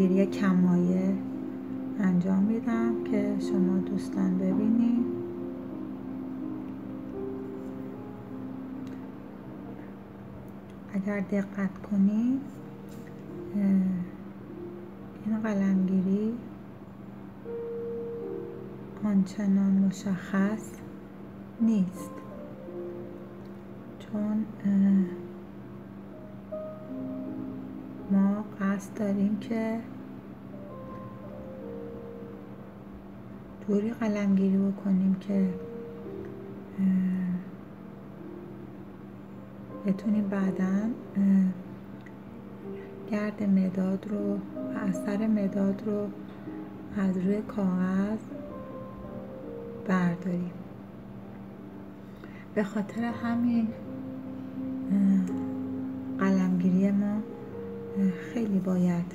قلمگیری کم مایه انجام میدم که شما دوستان ببینید. اگر دقت کنید این قلمگیری آنچنان مشخص نیست، چون ما قصد داریم که جوری قلمگیری بکنیم که بتونیم بعداً گرد مداد رو و اثر مداد رو از روی کاغذ برداریم. به خاطر همین قلمگیری ما خیلی باید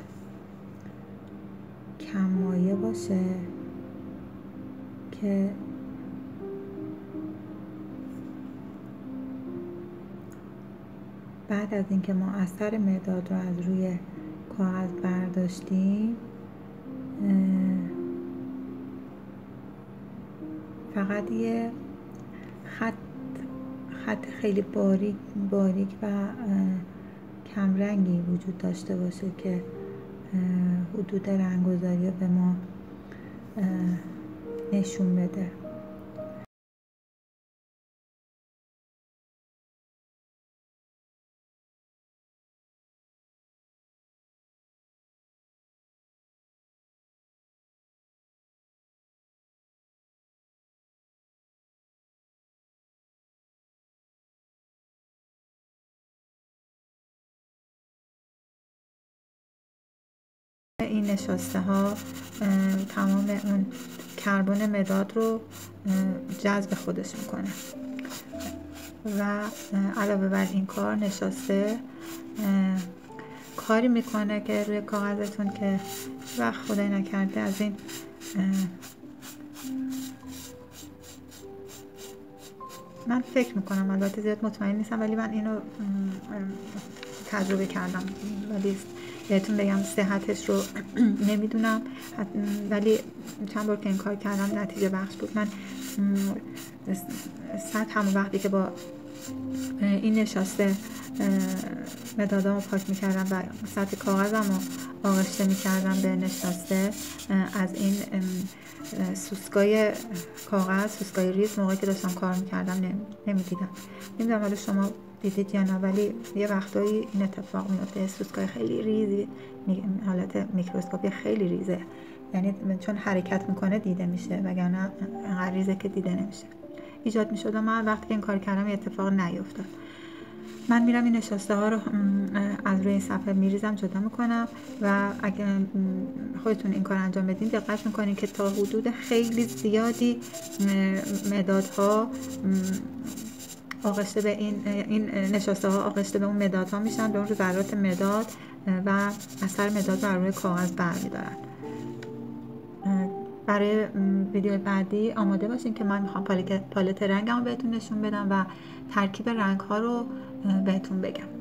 کم مایه باشه که بعد از اینکه ما اثر مداد رو از روی کاغذ برداشتیم فقط یه خط خیلی باریک و کمرنگی وجود داشته باشه که حدود رنگ‌گذاری رو به ما نشون بده. این نشاسته ها تمام اون کربن مداد رو جذب خودش میکنه و علاوه بر این کار نشاسته کاری میکنه که روی کاغذتون که وقت خدای نکرده از این من فکر میکنم، البته زیاد مطمئن نیستم، ولی من اینو تجربه کردم ولی بهتون بگم صحتش رو نمیدونم، ولی چند بار که این کار کردم نتیجه بخش بود. من همون وقتی که با این نشاسته مدادامو پاک میکردم و سطح کاغذم رو آغشته میکردم به نشاسته، از این سوسکای کاغذ، سوسکای ریز موقعی که داشتم کار میکردم نمیدیدم. نمیدونم حالا شما دیدید یا نه، ولی یه وقتایی این اتفاق میفته. سوسکای خیلی ریزی، حالت میکروسکوپی خیلی ریزه، یعنی چون حرکت میکنه دیده میشه، وگرنه انقدر ریزه که دیده نمیشه. ایجاد میشد و من وقتی که این کار کردم یه اتفاق نیفتاد. من میرم این نشاسته ها رو از روی این صفحه میریزم، جدا میکنم و اگه خودتون این کار انجام بدین دقت میکنین که تا حدود خیلی زیادی مدادها آغشته به این نشاسته ها آغشته به اون مداد ها میشن، به اون ذرات مداد و اثر مداد رو روی کاغذ برمیدارن. برای ویدیو بعدی آماده باشین که من میخوام پالت رنگم رو بهتون نشون بدم و ترکیب رنگ ها رو بهتون بگم.